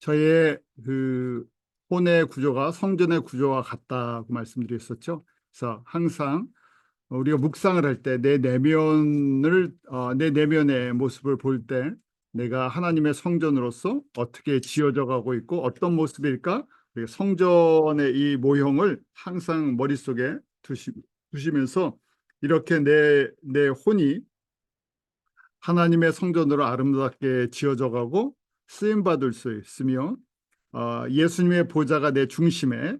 저의 그 혼의 구조가 성전의 구조와 같다고 말씀드렸었죠. 그래서 항상 우리가 묵상을 할 때 내 내면의 모습을 볼 때 내가 하나님의 성전으로서 어떻게 지어져 가고 있고 어떤 모습일까? 성전의 이 모형을 항상 머릿속에 두시면서 이렇게 내 혼이 하나님의 성전으로 아름답게 지어져 가고 쓰임 받을 수 있으며 예수님의 보좌가 내 중심에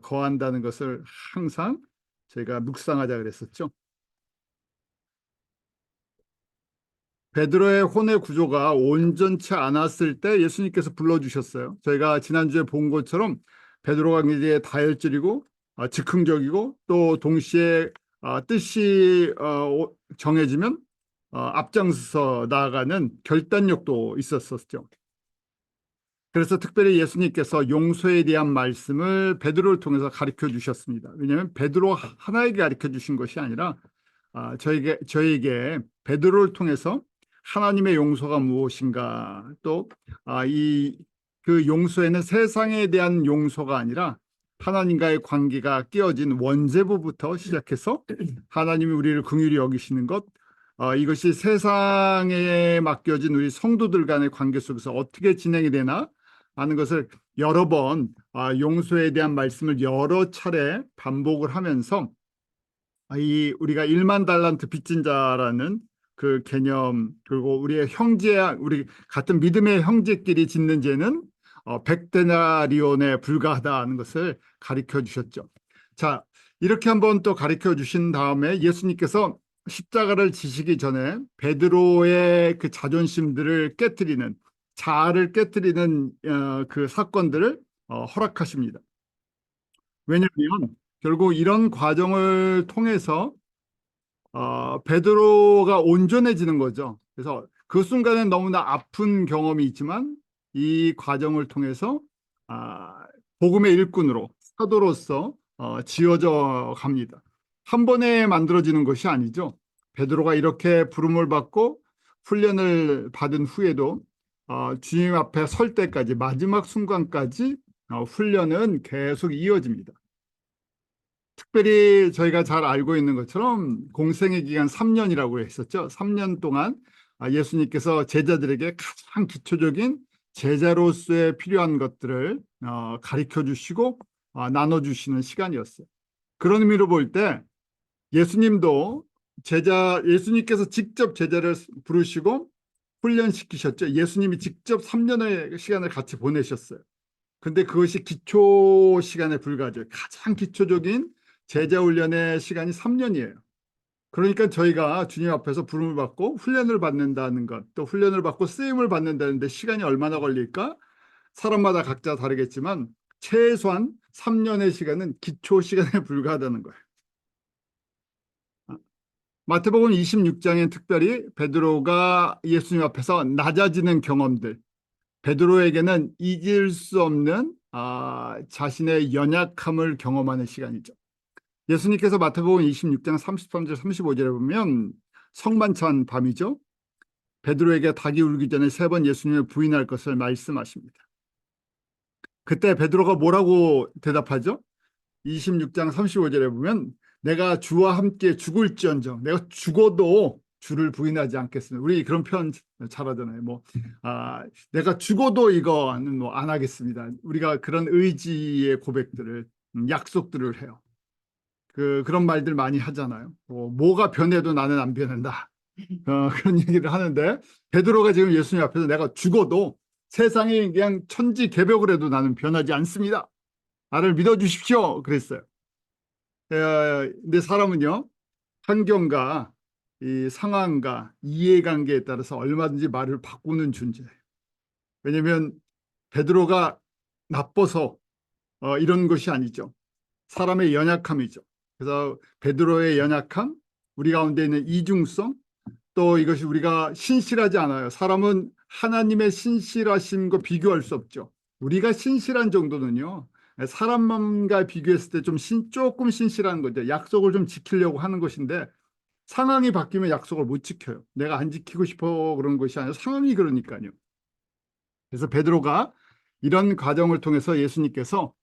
거한다는 것을 항상 제가 묵상하자 그랬었죠. 베드로의 혼의 구조가 온전치 않았을 때 예수님께서 불러주셨어요. 저희가 지난주에 본 것처럼 베드로가 이제 다혈질이고 즉흥적이고 또 동시에 뜻이 정해지면 앞장서서 나아가는 결단력도 있었었죠. 그래서 특별히 예수님께서 용서에 대한 말씀을 베드로를 통해서 가르쳐 주셨습니다. 왜냐하면 베드로 하나에게 가르쳐 주신 것이 아니라 저에게 베드로를 통해서 하나님의 용서가 무엇인가 또 그 용서에는 세상에 대한 용서가 아니라 하나님과의 관계가 깨어진 원죄부부터 시작해서 하나님이 우리를 긍휼히 여기시는 것 이것이 세상에 맡겨진 우리 성도들 간의 관계 속에서 어떻게 진행이 되나 하는 것을 여러 번 용서에 대한 말씀을 여러 차례 반복을 하면서 우리가 1만 달란트 빚진 자라는 그 개념 그리고 우리 같은 믿음의 형제끼리 짓는 죄는 100데나리온에 불과하다는 것을 가르쳐 주셨죠. 자, 이렇게 한번 또 가르쳐 주신 다음에 예수님께서 십자가를 지시기 전에 베드로의 그 자존심들을 깨뜨리는 자아를 깨뜨리는 그 사건들을 허락하십니다. 왜냐하면 결국 이런 과정을 통해서 베드로가 온전해지는 거죠. 그래서 그 순간엔 너무나 아픈 경험이 있지만 이 과정을 통해서 복음의 일꾼으로 사도로서 지어져 갑니다. 한 번에 만들어지는 것이 아니죠. 베드로가 이렇게 부름을 받고 훈련을 받은 후에도 주님 앞에 설 때까지 마지막 순간까지 훈련은 계속 이어집니다. 특별히 저희가 잘 알고 있는 것처럼 공생의 기간 3년이라고 했었죠. 3년 동안 예수님께서 제자들에게 가장 기초적인 제자로서의 필요한 것들을 가르쳐 주시고 나눠주시는 시간이었어요. 그런 의미로 볼 때 예수님도 예수님께서 직접 제자를 부르시고 훈련시키셨죠. 예수님이 직접 3년의 시간을 같이 보내셨어요. 근데 그것이 기초 시간에 불과하죠. 가장 기초적인 제자 훈련의 시간이 3년이에요. 그러니까 저희가 주님 앞에서 부름을 받고 훈련을 받는다는 것, 또 훈련을 받고 쓰임을 받는다는데 시간이 얼마나 걸릴까? 사람마다 각자 다르겠지만 최소한 3년의 시간은 기초 시간에 불과하다는 거예요. 마태복음 26장엔 특별히 베드로가 예수님 앞에서 낮아지는 경험들, 베드로에게는 잊을 수 없는 자신의 연약함을 경험하는 시간이죠. 예수님께서 마태복음 26장 33절 35절에 보면 성만찬 밤이죠. 베드로에게 닭이 울기 전에 3번 예수님을 부인할 것을 말씀하십니다. 그때 베드로가 뭐라고 대답하죠? 26장 35절에 보면 내가 주와 함께 죽을지언정 내가 죽어도 주를 부인하지 않겠습니다. 우리 그런 표현 잘하잖아요. 내가 죽어도 이거는 안 하겠습니다. 우리가 그런 의지의 고백들을 약속들을 해요. 그런 말들 많이 하잖아요. 뭐가 변해도 나는 안 변한다. 그런 얘기를 하는데 베드로가 지금 예수님 앞에서 내가 죽어도 세상에 그냥 천지개벽을 해도 나는 변하지 않습니다. 나를 믿어주십시오. 그랬어요. 근데 사람은요, 환경과 이 상황과 이해관계에 따라서 얼마든지 말을 바꾸는 존재예요. 왜냐하면 베드로가 나빠서 이런 것이 아니죠. 사람의 연약함이죠. 그래서 베드로의 연약함, 우리 가운데 있는 이중성, 또 이것이 우리가 신실하지 않아요. 사람은 하나님의 신실하심과 비교할 수 없죠. 우리가 신실한 정도는요. 사람과 비교했을 때 조금 신실한 거죠. 약속을 좀 지키려고 하는 것인데 상황이 바뀌면 약속을 못 지켜요. 내가 안 지키고 싶어 그런 것이 아니라 상황이 그러니까요. 그래서 베드로가 이런 과정을 통해서 예수님께서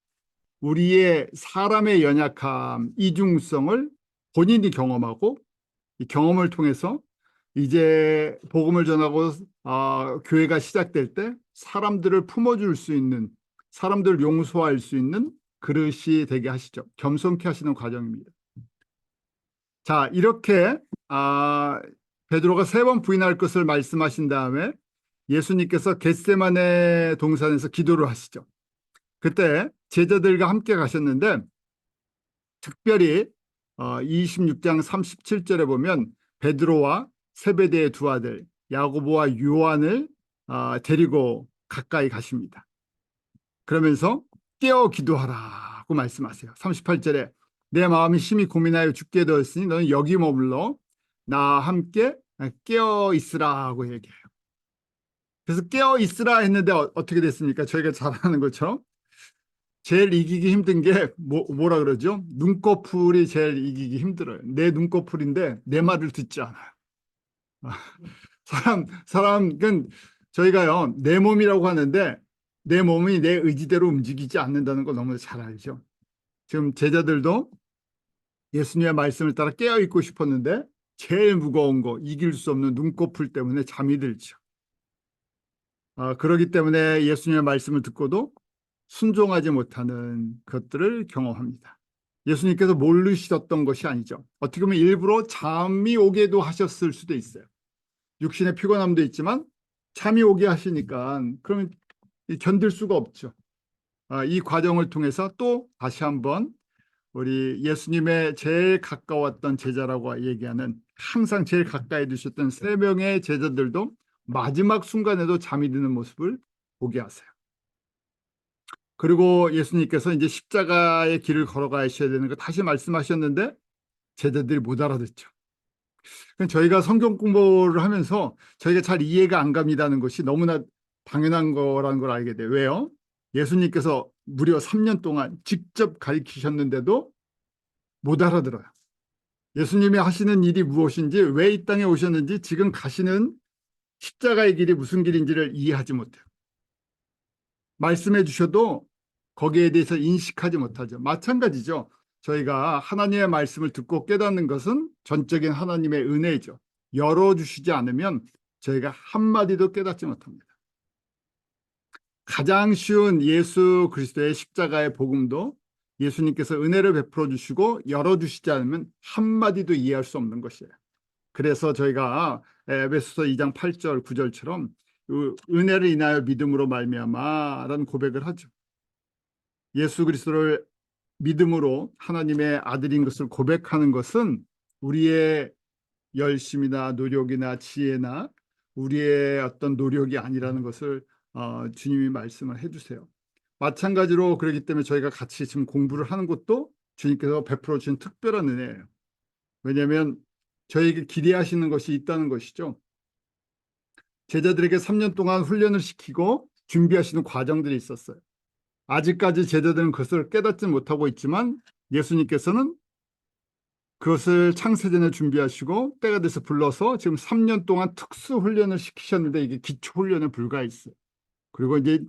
우리의 사람의 연약함, 이중성을 본인이 경험하고 이 경험을 통해서 이제 복음을 전하고 교회가 시작될 때 사람들을 품어줄 수 있는, 사람들을 용서할 수 있는 그릇이 되게 하시죠. 겸손케 하시는 과정입니다. 자, 이렇게 베드로가 3번 부인할 것을 말씀하신 다음에 예수님께서 겟세마네 동산에서 기도를 하시죠. 그때 제자들과 함께 가셨는데 특별히 26장 37절에 보면 베드로와 세베대의 두 아들 야고보와 요한을 데리고 가까이 가십니다. 그러면서 깨어 기도하라고 말씀하세요. 38절에 내 마음이 심히 고민하여 죽게 되었으니 너는 여기 머물러 나와 함께 깨어 있으라고 얘기해요. 그래서 깨어 있으라 했는데 어떻게 됐습니까? 저희가 잘 아는 것처럼 제일 이기기 힘든 게 뭐라 그러죠? 눈꺼풀이 제일 이기기 힘들어요. 내 눈꺼풀인데 내 말을 듣지 않아요. 사람은 저희가요 내 몸이라고 하는데 내 몸이 내 의지대로 움직이지 않는다는 걸 너무 잘 알죠. 지금 제자들도 예수님의 말씀을 따라 깨어 있고 싶었는데 제일 무거운 거 이길 수 없는 눈꺼풀 때문에 잠이 들죠. 그렇기 때문에 예수님의 말씀을 듣고도 순종하지 못하는 것들을 경험합니다. 예수님께서 모르시던 것이 아니죠. 어떻게 보면 일부러 잠이 오게도 하셨을 수도 있어요. 육신의 피곤함도 있지만 잠이 오게 하시니까 그러면 견딜 수가 없죠. 이 과정을 통해서 또 다시 한번 우리 예수님의 제일 가까웠던 제자라고 얘기하는 항상 제일 가까이 두셨던 3명의 제자들도 마지막 순간에도 잠이 드는 모습을 보게 하세요. 그리고 예수님께서 이제 십자가의 길을 걸어가셔야 되는 거 다시 말씀하셨는데 제자들이 못 알아듣죠. 저희가 성경 공부를 하면서 저희가 잘 이해가 안 갑니다는 것이 너무나 당연한 거라는 걸 알게 돼요. 왜요? 예수님께서 무려 3년 동안 직접 가르치셨는데도 못 알아들어요. 예수님이 하시는 일이 무엇인지, 왜 이 땅에 오셨는지, 지금 가시는 십자가의 길이 무슨 길인지를 이해하지 못해요. 말씀해 주셔도 거기에 대해서 인식하지 못하죠. 마찬가지죠. 저희가 하나님의 말씀을 듣고 깨닫는 것은 전적인 하나님의 은혜죠. 열어주시지 않으면 저희가 한마디도 깨닫지 못합니다. 가장 쉬운 예수 그리스도의 십자가의 복음도 예수님께서 은혜를 베풀어 주시고 열어주시지 않으면 한마디도 이해할 수 없는 것이에요. 그래서 저희가 에베소서 2장 8절 9절처럼 은혜를 인하여 믿음으로 말미암아라는 고백을 하죠. 예수 그리스도를 믿음으로 하나님의 아들인 것을 고백하는 것은 우리의 열심이나 노력이나 지혜나 우리의 어떤 노력이 아니라는 것을 주님이 말씀을 해주세요. 마찬가지로 그렇기 때문에 저희가 같이 지금 공부를 하는 것도 주님께서 베풀어 주신 특별한 은혜예요. 왜냐하면 저희에게 기대하시는 것이 있다는 것이죠. 제자들에게 3년 동안 훈련을 시키고 준비하시는 과정들이 있었어요. 아직까지 제자들은 그것을 깨닫지 못하고 있지만 예수님께서는 그것을 창세전에 준비하시고 때가 돼서 불러서 지금 3년 동안 특수 훈련을 시키셨는데 이게 기초 훈련에 불과했어요. 그리고 이제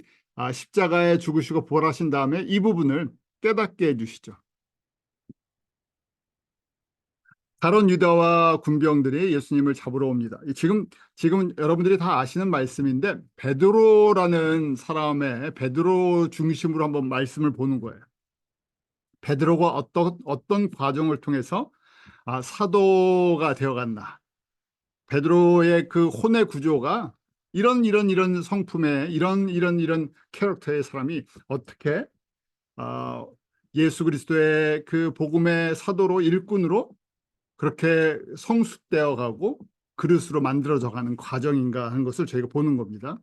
십자가에 죽으시고 부활하신 다음에 이 부분을 깨닫게 해주시죠. 가룟 유다와 군병들이 예수님을 잡으러 옵니다. 지금 여러분들이 다 아시는 말씀인데 베드로라는 사람의 베드로 중심으로 한번 말씀을 보는 거예요. 베드로가 어떤 과정을 통해서 사도가 되어갔나. 베드로의 그 혼의 구조가 이런 성품의 이런 캐릭터의 사람이 어떻게 예수 그리스도의 그 복음의 사도로 일꾼으로 그렇게 성숙되어 가고 그릇으로 만들어져 가는 과정인가 하는 것을 저희가 보는 겁니다.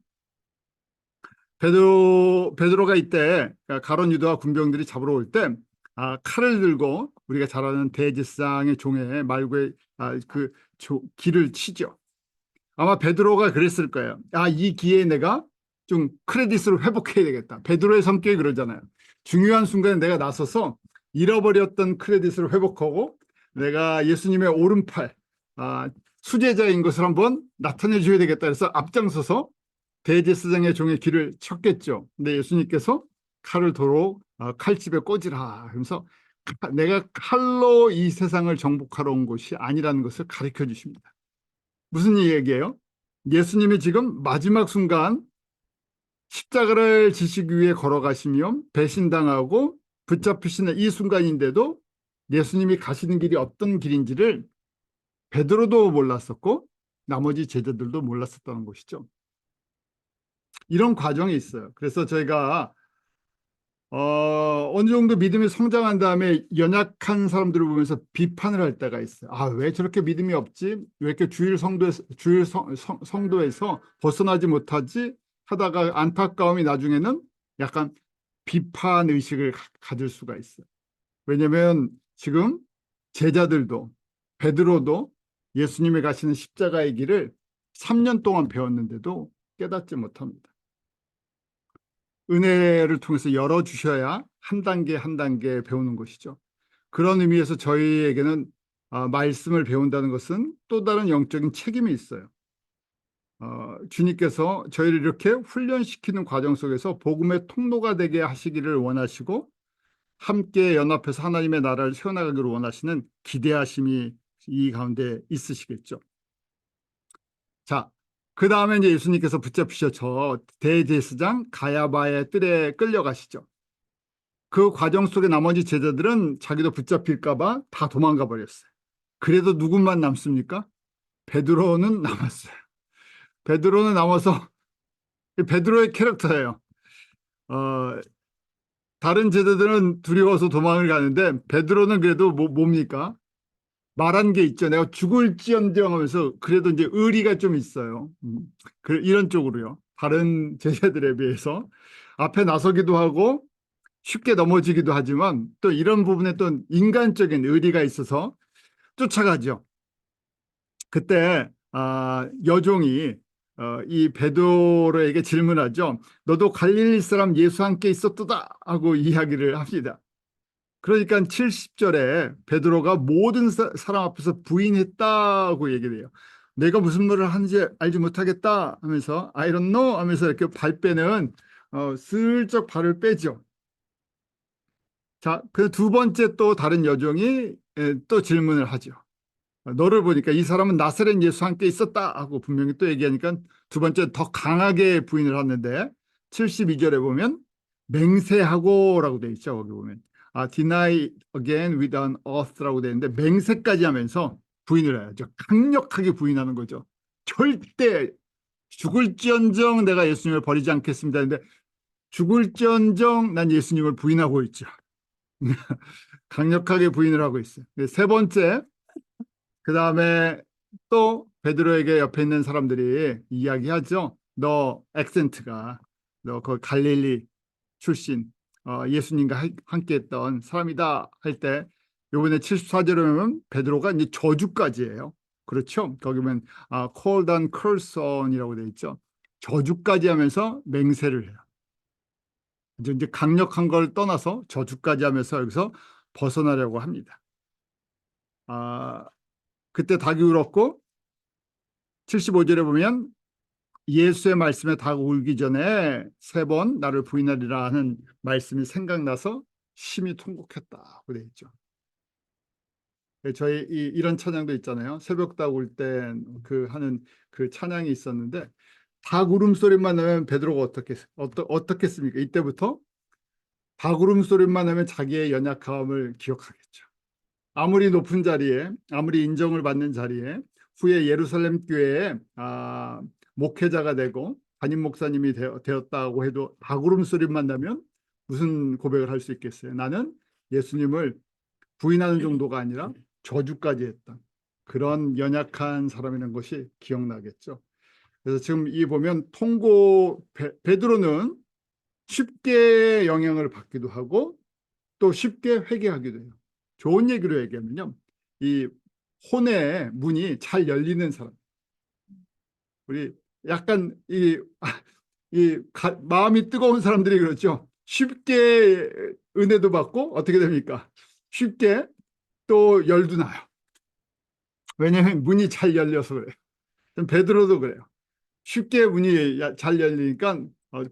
베드로가 이때 가룟 유다와 군병들이 잡으러 올 때 칼을 들고 우리가 잘 아는 대제사장의 종에 말고의 길을 치죠. 아마 베드로가 그랬을 거예요. 이 기회에 내가 좀 크레딧을 회복해야 되겠다. 베드로의 성격이 그러잖아요. 중요한 순간에 내가 나서서 잃어버렸던 크레딧을 회복하고 내가 예수님의 오른팔 수제자인 것을 한번 나타내 줘야 되겠다. 그래서 앞장서서 대제사장의 종의 귀를 쳤겠죠. 근데 예수님께서 칼을 도로 칼집에 꽂으라 하면서 내가 칼로 이 세상을 정복하러 온 것이 아니라는 것을 가르쳐 주십니다. 무슨 얘기예요? 예수님이 지금 마지막 순간 십자가를 지시기 위해 걸어가시며 배신당하고 붙잡히시는 이 순간인데도 예수님이 가시는 길이 어떤 길인지를 베드로도 몰랐었고 나머지 제자들도 몰랐었다는 것이죠. 이런 과정이 있어요. 그래서 저희가 어느 정도 믿음이 성장한 다음에 연약한 사람들을 보면서 비판을 할 때가 있어요. 아, 왜 저렇게 믿음이 없지? 왜 이렇게 주일 성도에서 벗어나지 못하지? 하다가 안타까움이 나중에는 약간 비판 의식을 가질 수가 있어요. 왜냐하면 지금 제자들도 베드로도 예수님이 가시는 십자가의 길을 3년 동안 배웠는데도 깨닫지 못합니다. 은혜를 통해서 열어주셔야 한 단계 한 단계 배우는 것이죠. 그런 의미에서 저희에게는 말씀을 배운다는 것은 또 다른 영적인 책임이 있어요. 주님께서 저희를 이렇게 훈련시키는 과정 속에서 복음의 통로가 되게 하시기를 원하시고 함께 연합해서 하나님의 나라를 세워나가기를 원하시는 기대하심이 이 가운데 있으시겠죠. 자, 그 다음에 이제 예수님께서 붙잡히셔서 대제사장 가야바의 뜰에 끌려가시죠. 그 과정 속에 나머지 제자들은 자기도 붙잡힐까 봐 다 도망가 버렸어요. 그래도 누구만 남습니까? 베드로는 남았어요. 베드로는 남아서 베드로의 캐릭터예요. 어, 다른 제자들은 두려워서 도망을 가는데 베드로는 그래도 뭡니까? 말한 게 있죠. 내가 죽을지언정 하면서 그래도 이제 의리가 좀 있어요. 이런 쪽으로요. 다른 제자들에 비해서 앞에 나서기도 하고 쉽게 넘어지기도 하지만 또 이런 부분에 또 인간적인 의리가 있어서 쫓아가죠. 그때 여종이 이 베드로에게 질문하죠. 너도 갈릴리 사람 예수 함께 있었도다 하고 이야기를 합니다. 그러니까 70절에 베드로가 모든 사람 앞에서 부인했다고 얘기를 해요. 내가 무슨 말을 하는지 알지 못하겠다 하면서 I don't know 하면서 이렇게 발 빼는 슬쩍 발을 빼죠. 자, 그 두 번째 또 다른 여종이 또 질문을 하죠. 너를 보니까 이 사람은 나사렛 예수 함께 있었다 하고 분명히 또 얘기하니까 두 번째 더 강하게 부인을 하는데 72절에 보면 맹세하고라고 돼 있죠. 거기 보면 deny again with an oath라고 돼 있는데 맹세까지 하면서 부인을 해야죠. 강력하게 부인하는 거죠. 절대 죽을지언정 내가 예수님을 버리지 않겠습니다. 근데 죽을지언정 난 예수님을 부인하고 있죠. 강력하게 부인을 하고 있어요. 세 번째, 그 다음에 또 베드로에게 옆에 있는 사람들이 이야기하죠. 너 액센트가 너 그 갈릴리 출신 예수님과 함께 했던 사람이다 할 때 요번에 74절에 보면 베드로가 이제 저주까지예요. 그렇죠? 거기 보면 called on curse on이라고 되어 있죠. 저주까지 하면서 맹세를 해요. 이제 강력한 걸 떠나서 저주까지 하면서 여기서 벗어나려고 합니다. 그때 닭이 울었고 75절에 보면 예수의 말씀에 닭 울기 전에 3번 나를 부인하리라 하는 말씀이 생각나서 심히 통곡했다고 되어 있죠. 저희 이런 찬양도 있잖아요. 새벽 닭 울 때 그 하는 그 찬양이 있었는데 닭 울음소리만 나면 베드로가 어떻겠습니까? 이때부터 닭 울음소리만 나면 자기의 연약함을 기억하겠죠. 아무리 높은 자리에 아무리 인정을 받는 자리에 후에 예루살렘 교회에 목회자가 되고 담임 목사님이 되었다고 해도 닭울음 소리만 나면 무슨 고백을 할 수 있겠어요? 나는 예수님을 부인하는 정도가 아니라 저주까지 했던 그런 연약한 사람이라는 것이 기억나겠죠. 그래서 지금 이 보면 베드로는 쉽게 영향을 받기도 하고 또 쉽게 회개하기도 해요. 좋은 얘기로 얘기하면요. 이 혼의 문이 잘 열리는 사람. 우리 약간 마음이 뜨거운 사람들이 그렇죠. 쉽게 은혜도 받고 어떻게 됩니까? 쉽게 또 열도 나요. 왜냐하면 문이 잘 열려서 그래요. 베드로도 그래요. 쉽게 문이 잘 열리니까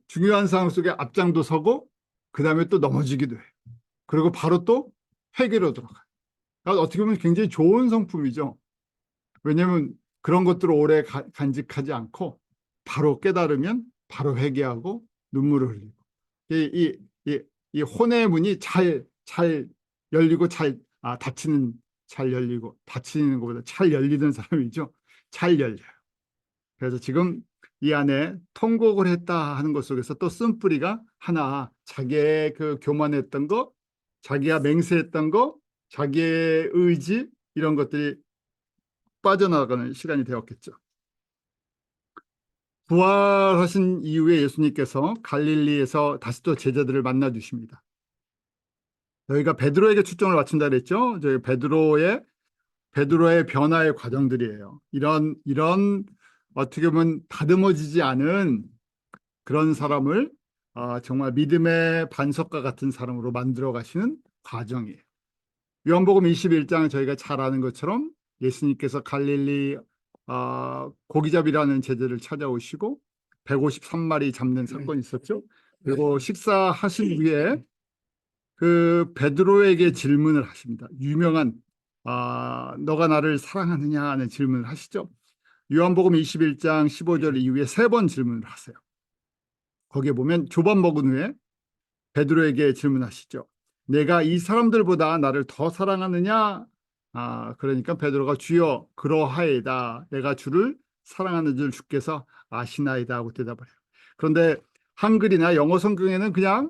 중요한 상황 속에 앞장도 서고 그 다음에 또 넘어지기도 해요. 그리고 바로 또 회개로 들어가요. 그러니까 어떻게 보면 굉장히 좋은 성품이죠. 왜냐하면 그런 것들을 오래 간직하지 않고 바로 깨달으면 바로 회개하고 눈물을 흘리고 이, 이, 이 혼의 문이 잘 열리고 닫히는 잘 열리고 닫히는 것보다 잘 열리는 사람이죠. 잘 열려요. 그래서 지금 이 안에 통곡을 했다 하는 것 속에서 또 쓴뿌리가 하나 자기의 그 교만했던 거, 자기가 맹세했던 거, 자기의 의지 이런 것들이 빠져나가는 시간이 되었겠죠. 부활하신 이후에 예수님께서 갈릴리에서 다시 또 제자들을 만나 주십니다. 저희가 베드로에게 초점을 맞춘다 그랬죠. 저희 베드로의 변화의 과정들이에요. 이런 어떻게 보면 다듬어지지 않은 그런 사람을 정말 믿음의 반석과 같은 사람으로 만들어 가시는 과정이에요. 요한복음 21장 저희가 잘 아는 것처럼 예수님께서 갈릴리 고기잡이라는 제자를 찾아오시고 153마리 잡는 사건이 있었죠. 그리고 식사하신 후에 그 베드로에게 질문을 하십니다. 유명한 너가 나를 사랑하느냐 하는 질문을 하시죠. 요한복음 21장 15절 이후에 3번 질문을 하세요. 거기에 보면 조밥 먹은 후에 베드로에게 질문하시죠. 내가 이 사람들보다 나를 더 사랑하느냐? 그러니까 베드로가 주여 그러하이다. 내가 주를 사랑하는 줄 주께서 아시나이다 하고 대답을 해요. 그런데 한글이나 영어 성경에는 그냥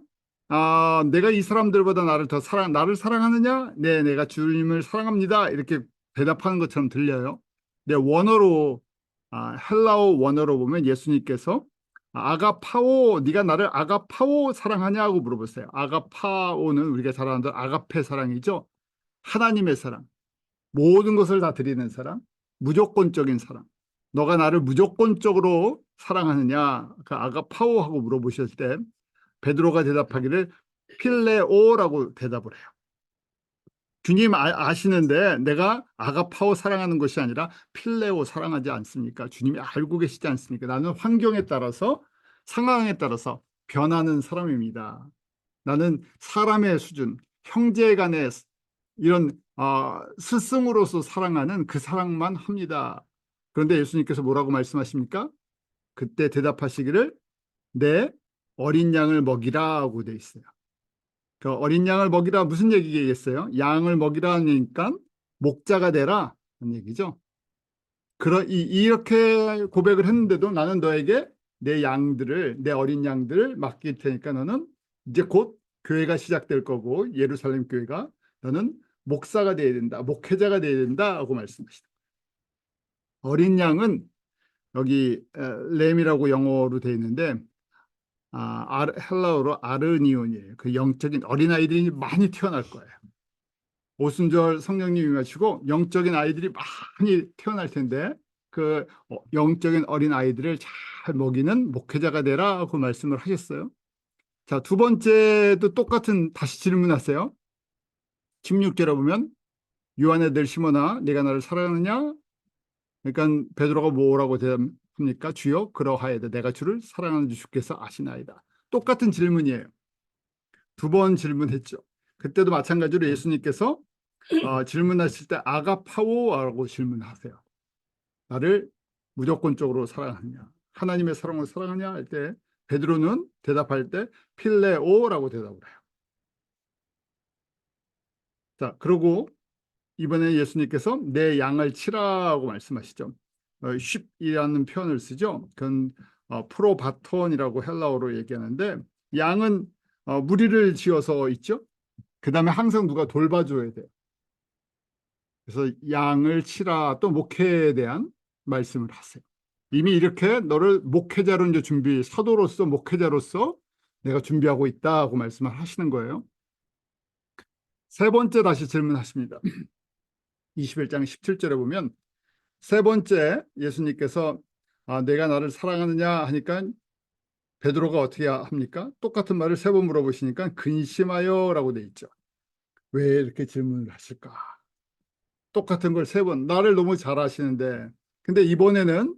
내가 이 사람들보다 나를 사랑하느냐? 네, 내가 주님을 사랑합니다. 이렇게 대답하는 것처럼 들려요. 근데 원어로 헬라어 원어로 보면 예수님께서 아가파오, 네가 나를 아가파오 사랑하냐고 물어보세요. 아가파오는 우리가 잘 아는 아가페 사랑이죠. 하나님의 사랑, 모든 것을 다 드리는 사랑, 무조건적인 사랑. 너가 나를 무조건적으로 사랑하느냐? 그 아가파오하고 물어보셨을 때 베드로가 대답하기를 필레오라고 대답을 해요. 주님 아시는데 내가 아가파오 사랑하는 것이 아니라 필레오 사랑하지 않습니까? 주님이 알고 계시지 않습니까? 나는 환경에 따라서 상황에 따라서 변하는 사람입니다. 나는 사람의 수준, 형제 간의 이런 스승으로서 사랑하는 그 사랑만 합니다. 그런데 예수님께서 뭐라고 말씀하십니까? 그때 대답하시기를 내 어린 양을 먹이라고 돼 있어요. 그 어린 양을 먹이라 무슨 얘기겠어요? 양을 먹이라니까 목자가 되라 하는 얘기죠. 이렇게 고백을 했는데도 나는 너에게 내 어린 양들을 맡길 테니까 너는 이제 곧 교회가 시작될 거고 예루살렘 교회가 너는 목사가 돼야 된다, 목회자가 돼야 된다 하고 말씀하시다. 어린 양은 여기 램이라고 영어로 되어 있는데 헬라어로 아르니온이에요. 그 영적인 어린아이들이 많이 태어날 거예요. 오순절 성령님이 마시고 영적인 아이들이 많이 태어날 텐데 그 영적인 어린 아이들을 잘 먹이는 목회자가 되라고 말씀을 하셨어요. 자, 두 번째도 똑같은 다시 질문하세요. 16절에 보면 요한의 들 시몬아 내가 나를 사랑하느냐? 그러니까 베드로가 뭐라고 대답합니까? 주여 그러하이다. 내가 주를 사랑하는 줄 주께서 아시나이다. 똑같은 질문이에요. 두 번 질문했죠. 그때도 마찬가지로 예수님께서 질문하실 때 아가파오라고 질문하세요. 나를 무조건적으로 사랑하느냐? 하나님의 사랑을 사랑하냐? 할 때 베드로는 대답할 때 필레오라고 대답을 해요. 자, 그리고 이번에 예수님께서 내 양을 치라고 말씀하시죠. 쉽이라는 표현을 쓰죠. 그건 프로바톤이라고 헬라어로 얘기하는데 양은 무리를 지어서 있죠. 그 다음에 항상 누가 돌봐줘야 돼요. 그래서 양을 치라 또 목회에 대한 말씀을 하세요. 이미 이렇게 너를 목회자로 이제 사도로서 목회자로서 내가 준비하고 있다고 말씀을 하시는 거예요. 세 번째 다시 질문하십니다. 21장 17절에 보면 세 번째 예수님께서 내가 나를 사랑하느냐 하니까 베드로가 어떻게 합니까? 똑같은 말을 세 번 물어보시니까 근심하여라고 돼 있죠. 왜 이렇게 질문을 하실까? 똑같은 걸 세 번 나를 너무 잘 아시는데 근데 이번에는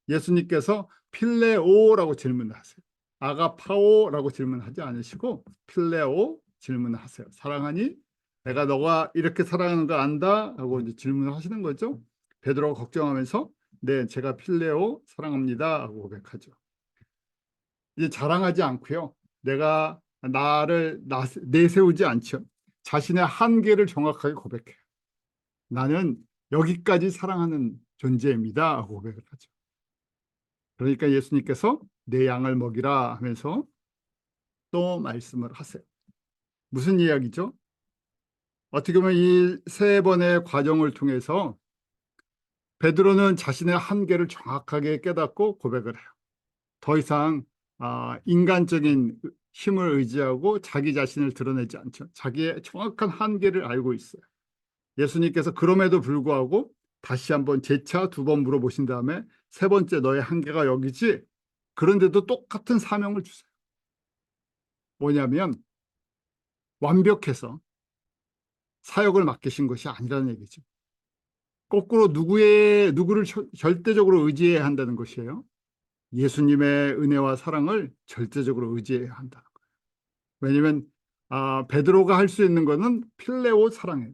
예수님께서 필레오라고 질문하세요. 아가파오라고 질문하지 않으시고 필레오 질문하세요. 사랑하니? 내가 너가 이렇게 사랑하는 거 안다? 하고 이제 질문을 하시는 거죠. 베드로가 걱정하면서 네, 제가 필레오 사랑합니다 하고 고백하죠. 이제 자랑하지 않고요. 내가 나를 내세우지 않죠. 자신의 한계를 정확하게 고백해요. 나는 여기까지 사랑하는 존재입니다 하고 고백을 하죠. 그러니까 예수님께서 내 양을 먹이라 하면서 또 말씀을 하세요. 무슨 이야기죠? 어떻게 보면 이 세 번의 과정을 통해서 베드로는 자신의 한계를 정확하게 깨닫고 고백을 해요. 더 이상 인간적인 힘을 의지하고 자기 자신을 드러내지 않죠. 자기의 정확한 한계를 알고 있어요. 예수님께서 그럼에도 불구하고 다시 한번 재차 두 번 물어보신 다음에 세 번째 너의 한계가 여기지? 그런데도 똑같은 사명을 주세요. 뭐냐면 완벽해서 사역을 맡기신 것이 아니라는 얘기죠. 거꾸로 누구를 절대적으로 의지해야 한다는 것이에요. 예수님의 은혜와 사랑을 절대적으로 의지해야 한다는 거예요. 왜냐하면 베드로가 할 수 있는 것은 필레오 사랑이에요.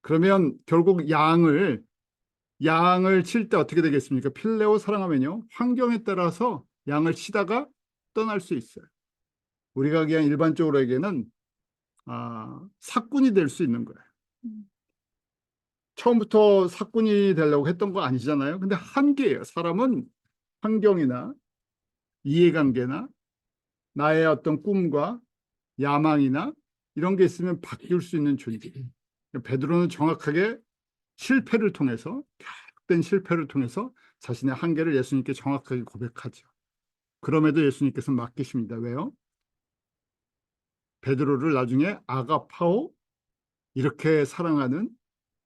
그러면 결국 양을 칠 때 어떻게 되겠습니까? 필레오 사랑하면요, 환경에 따라서 양을 치다가 떠날 수 있어요. 우리가 그냥 일반적으로 얘기는 사꾼이 될 수 있는 거예요. 처음부터 사꾼이 되려고 했던 거 아니잖아요. 근데 한계예요. 사람은 환경이나 이해관계나 나의 어떤 꿈과 야망이나 이런 게 있으면 바뀔 수 있는 존재예요. 베드로는 정확하게 실패를 통해서, 계속된 실패를 통해서 자신의 한계를 예수님께 정확하게 고백하죠. 그럼에도 예수님께서 맡기십니다. 왜요? 베드로를 나중에 아가파오, 이렇게 사랑하는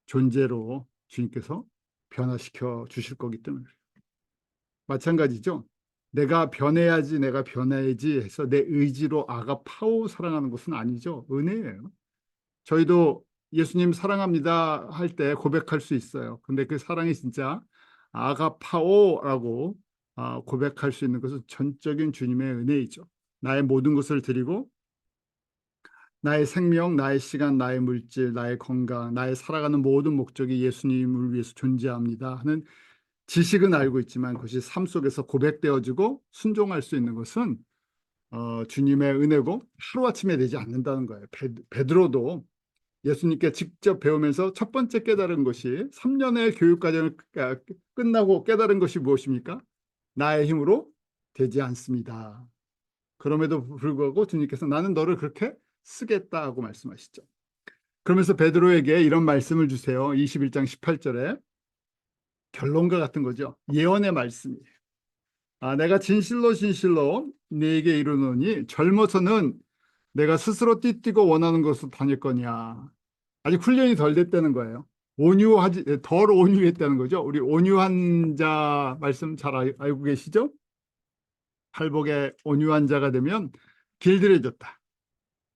존재로 주님께서 변화시켜 주실 거기 때문에. 마찬가지죠. 내가 변해야지 해서 내 의지로 아가파오 사랑하는 것은 아니죠. 은혜예요. 저희도 예수님 사랑합니다 할 때 고백할 수 있어요. 근데 그 사랑이 진짜 아가파오라고 고백할 수 있는 것은 전적인 주님의 은혜이죠. 나의 모든 것을 드리고 나의 생명, 나의 시간, 나의 물질, 나의 건강, 나의 살아가는 모든 목적이 예수님을 위해서 존재합니다 하는 지식은 알고 있지만 그것이 삶 속에서 고백되어지고 순종할 수 있는 것은 주님의 은혜고 하루아침에 되지 않는다는 거예요. 베드로도 예수님께 직접 배우면서 첫 번째 깨달은 것이 3년의 교육 과정을 끝나고 깨달은 것이 무엇입니까? 나의 힘으로 되지 않습니다. 그럼에도 불구하고 주님께서 나는 너를 그렇게 쓰겠다 하고 말씀하시죠. 그러면서 베드로에게 이런 말씀을 주세요. 21장 18절에 결론과 같은 거죠. 예언의 말씀이에요. 내가 진실로 네게 이르노니 젊어서는 내가 스스로 띠뛰고 원하는 것을 다닐 거냐. 아직 훈련이 덜 됐다는 거예요. 덜 온유했다는 거죠. 우리 온유한 자 말씀 잘 알고 계시죠? 팔복에 온유한 자가 되면 길들여졌다.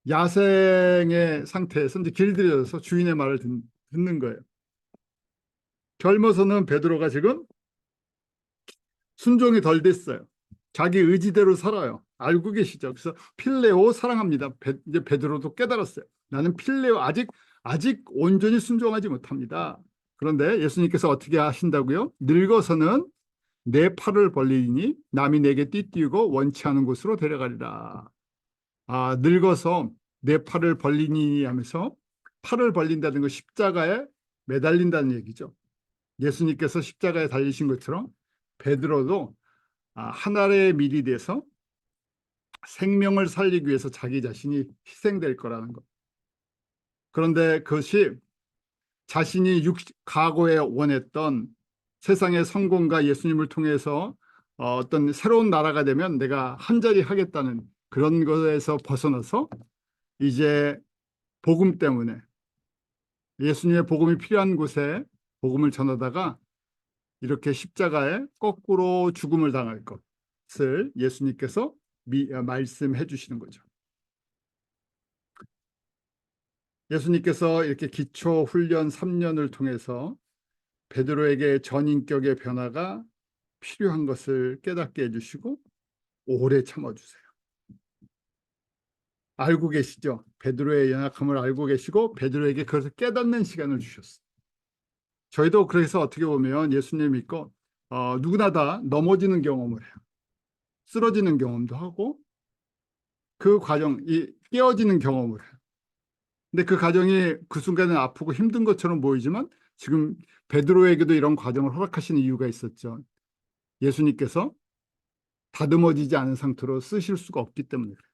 야생의 상태에서 이제 길들여져서 주인의 말을 듣는 거예요. 젊어서는 베드로가 지금 순종이 덜 됐어요. 자기 의지대로 살아요. 알고 계시죠? 그래서 필레오 사랑합니다. 이제 베드로도 깨달았어요. 나는 필레오 아직 온전히 순종하지 못합니다. 그런데 예수님께서 어떻게 하신다고요? 늙어서는 내 팔을 벌리니 남이 내게 띠띠우고 원치 않은 곳으로 데려가리라. 늙어서 내 팔을 벌리니 하면서 팔을 벌린다는 건 십자가에 매달린다는 얘기죠. 예수님께서 십자가에 달리신 것처럼 베드로도 하늘의 밀이 돼서 생명을 살리기 위해서 자기 자신이 희생될 거라는 것. 그런데 그것이 자신이 과거에 원했던 세상의 성공과 예수님을 통해서 어떤 새로운 나라가 되면 내가 한자리 하겠다는 그런 것에서 벗어나서 이제 복음 때문에 예수님의 복음이 필요한 곳에 복음을 전하다가 이렇게 십자가에 거꾸로 죽음을 당할 것을 예수님께서 말씀해 주시는 거죠. 예수님께서 이렇게 기초 훈련 3년을 통해서 베드로에게 전인격의 변화가 필요한 것을 깨닫게 해주시고 오래 참아주세요. 알고 계시죠? 베드로의 연약함을 알고 계시고 베드로에게 그것을 깨닫는 시간을 주셨어요. 저희도 그래서 어떻게 보면 예수님 믿고 누구나 다 넘어지는 경험을 해요. 쓰러지는 경험도 하고 그 과정이 깨어지는 경험을 해요. 근데 그 과정이 그 순간에 아프고 힘든 것처럼 보이지만 지금 베드로에게도 이런 과정을 허락하시는 이유가 있었죠. 예수님께서 다듬어지지 않은 상태로 쓰실 수가 없기 때문에 그래요.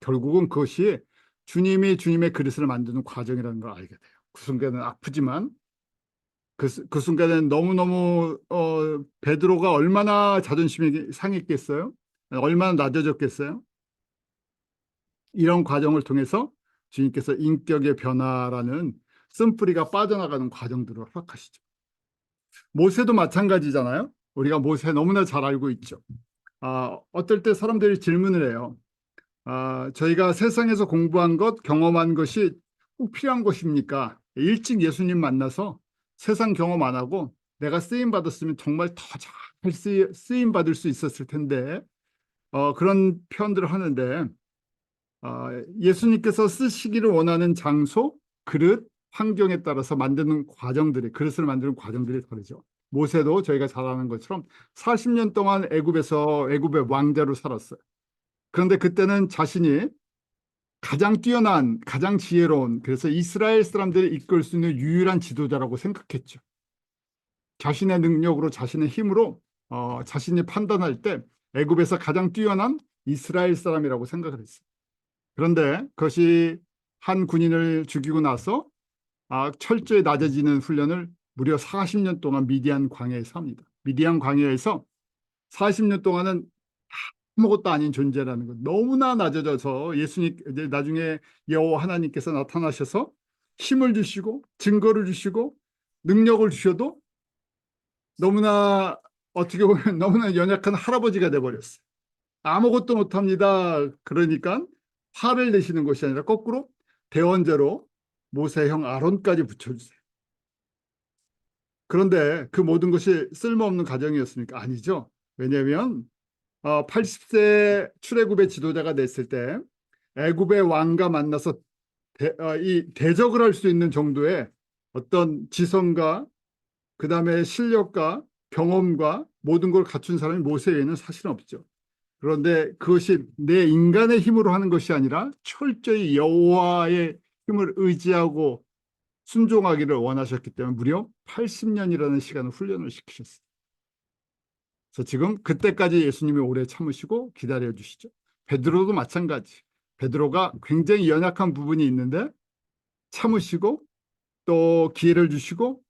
결국은 그것이 주님이 주님의 그릇을 만드는 과정이라는 걸 알게 돼요. 그 순간은 아프지만 그 순간에는 너무너무 베드로가 얼마나 자존심이 상했겠어요? 얼마나 낮아졌겠어요? 이런 과정을 통해서 주님께서 인격의 변화라는 쓴뿌리가 빠져나가는 과정들을 허락하시죠. 모세도 마찬가지잖아요. 우리가 모세 너무나 잘 알고 있죠. 어떨 때 사람들이 질문을 해요. 저희가 세상에서 공부한 것, 경험한 것이 꼭 필요한 것입니까? 일찍 예수님 만나서 세상 경험 안 하고 내가 쓰임 받았으면 정말 더 잘 쓰임 받을 수 있었을 텐데 그런 표현들을 하는데 예수님께서 쓰시기를 원하는 장소, 그릇, 환경에 따라서 만드는 과정들이 그릇을 만드는 과정들이 다르죠. 모세도 저희가 잘 아는 것처럼 40년 동안 애굽의 왕자로 살았어요. 그런데 그때는 자신이 가장 뛰어난, 가장 지혜로운, 그래서 이스라엘 사람들을 이끌 수 있는 유일한 지도자라고 생각했죠. 자신의 능력으로, 자신의 힘으로 자신이 판단할 때 애굽에서 가장 뛰어난 이스라엘 사람이라고 생각을 했어요. 그런데 그것이 한 군인을 죽이고 나서 철저히 낮아지는 훈련을 무려 40년 동안 미디안 광야에서 합니다. 미디안 광야에서 40년 동안은 아무것도 아닌 존재라는 것. 너무나 낮아져서 예수님 이제 나중에 여호와 하나님께서 나타나셔서 힘을 주시고 증거를 주시고 능력을 주셔도 너무나 어떻게 보면 너무나 연약한 할아버지가 돼버렸어요. 아무것도 못합니다. 그러니까 화를 내시는 것이 아니라 거꾸로 대원제로 모세 형 아론까지 붙여주세요. 그런데 그 모든 것이 쓸모없는 가정이었습니까? 아니죠. 왜냐하면 80세 출애굽의 지도자가 됐을 때 애굽의 왕과 만나서 이 대적을 할 수 있는 정도의 어떤 지성과 그다음에 실력과 경험과 모든 걸 갖춘 사람이 모세 외에는 사실은 없죠. 그런데 그것이 내 인간의 힘으로 하는 것이 아니라 철저히 여호와의 힘을 의지하고 순종하기를 원하셨기 때문에 무려 80년이라는 시간을 훈련을 시키셨어요. 그래서 지금 그때까지 예수님이 오래 참으시고 기다려 주시죠. 베드로도 마찬가지. 베드로가 굉장히 연약한 부분이 있는데 참으시고 또 기회를 주시고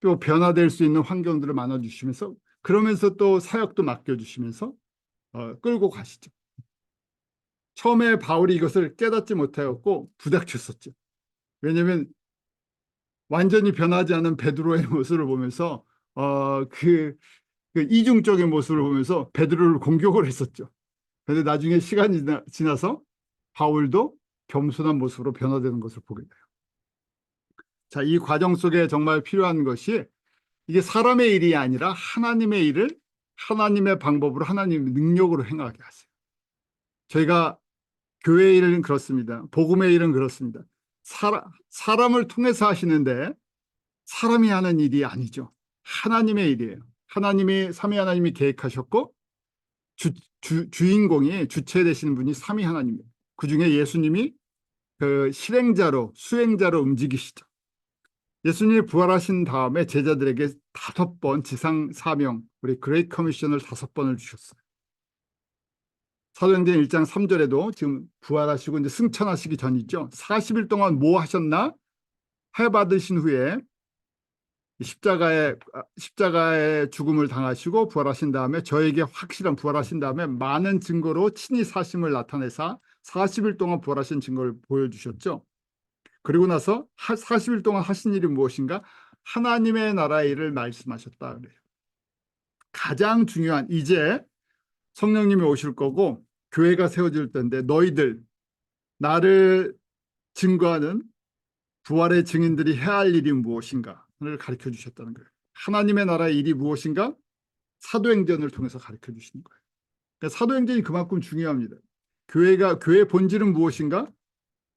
또 변화될 수 있는 환경들을 만들어 주시면서 그러면서 또 사역도 맡겨 주시면서 끌고 가시죠. 처음에 바울이 이것을 깨닫지 못하였고 부닥쳤었죠. 왜냐하면 완전히 변하지 않은 베드로의 모습을 보면서 그 이중적인 모습을 보면서 베드로를 공격을 했었죠. 그런데 나중에 시간이 지나서 바울도 겸손한 모습으로 변화되는 것을 보게 돼요. 자, 이 과정 속에 정말 필요한 것이 이게 사람의 일이 아니라 하나님의 일을 하나님의 방법으로 하나님의 능력으로 행하게 하세요. 저희가 교회의 일은 그렇습니다. 복음의 일은 그렇습니다. 사람을 통해서 하시는데 사람이 하는 일이 아니죠. 하나님의 일이에요. 삼위 하나님이 계획하셨고 주인공이 주체 되시는 분이 삼위 하나님이에요. 그중에 예수님이 그 실행자로 수행자로 움직이시죠. 예수님이 부활하신 다음에 제자들에게 5번 지상 사명, 우리 그레이트 커미션을 5번을 주셨어요. 사도행전 1장 3절에도 지금 부활하시고 이제 승천하시기 전이죠. 40일 동안 뭐 하셨나? 해 받으신 후에 십자가의 죽음을 당하시고 부활하신 다음에 저에게 확실한 부활하신 다음에 많은 증거로 친히 사심을 나타내사 40일 동안 부활하신 증거를 보여주셨죠. 그리고 나서 40일 동안 하신 일이 무엇인가? 하나님의 나라의 일을 말씀하셨다 그래요. 가장 중요한 이제 성령님이 오실 거고 교회가 세워질 텐데 너희들 나를 증거하는 부활의 증인들이 해야 할 일이 무엇인가를 가르쳐 주셨다는 거예요. 하나님의 나라의 일이 무엇인가? 사도행전을 통해서 가르쳐 주시는 거예요. 그러니까 사도행전이 그만큼 중요합니다. 교회의 본질은 무엇인가?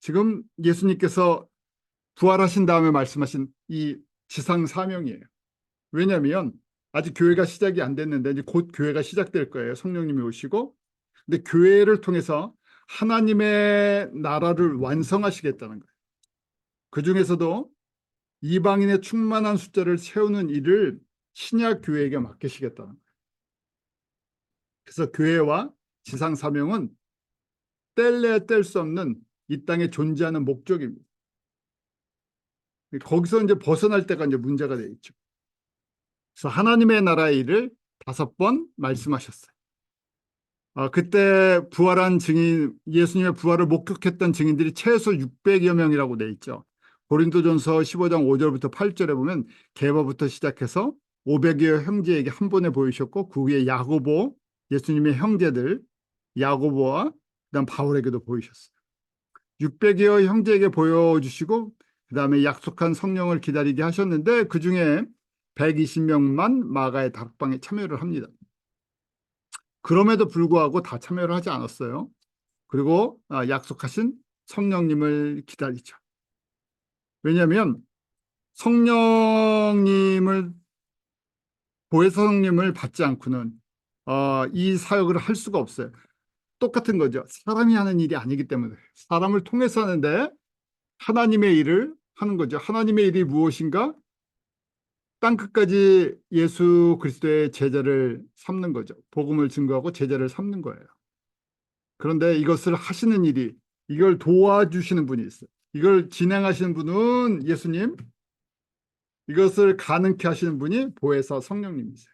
지금 예수님께서 부활하신 다음에 말씀하신 이 지상 사명이에요. 왜냐하면 아직 교회가 시작이 안 됐는데 이제 곧 교회가 시작될 거예요. 성령님이 오시고. 근데 교회를 통해서 하나님의 나라를 완성하시겠다는 거예요. 그 중에서도 이방인의 충만한 숫자를 세우는 일을 신약 교회에게 맡기시겠다는 거예요. 그래서 교회와 지상 사명은 뗄래야 뗄 수 없는 이 땅에 존재하는 목적입니다. 거기서 이제 벗어날 때가 이제 문제가 되어 있죠. 그래서 하나님의 나라의 일을 5번 말씀하셨어요. 그때 부활한 증인, 예수님의 부활을 목격했던 증인들이 최소 600여 명이라고 돼 있죠. 고린도전서 15장 5절부터 8절에 보면 게바부터 시작해서 500여 형제에게 한 번에 보이셨고 그 후에 야고보, 예수님의 형제들 야고보와 그다음 바울에게도 보이셨어요. 600여 형제에게 보여주시고 그다음에 약속한 성령을 기다리게 하셨는데 그중에 120명만 마가의 다락방에 참여를 합니다. 그럼에도 불구하고 다 참여를 하지 않았어요. 그리고 약속하신 성령님을 기다리죠. 왜냐하면 성령님을 보혜사 성령님을 받지 않고는 이 사역을 할 수가 없어요. 똑같은 거죠. 사람이 하는 일이 아니기 때문에 사람을 통해서 하는데 하나님의 일을 하는 거죠. 하나님의 일이 무엇인가? 땅끝까지 예수 그리스도의 제자를 삼는 거죠. 복음을 증거하고 제자를 삼는 거예요. 그런데 이것을 하시는 일이 이걸 도와주시는 분이 있어요. 이걸 진행하시는 분은 예수님, 이것을 가능케 하시는 분이 보혜사 성령님이세요.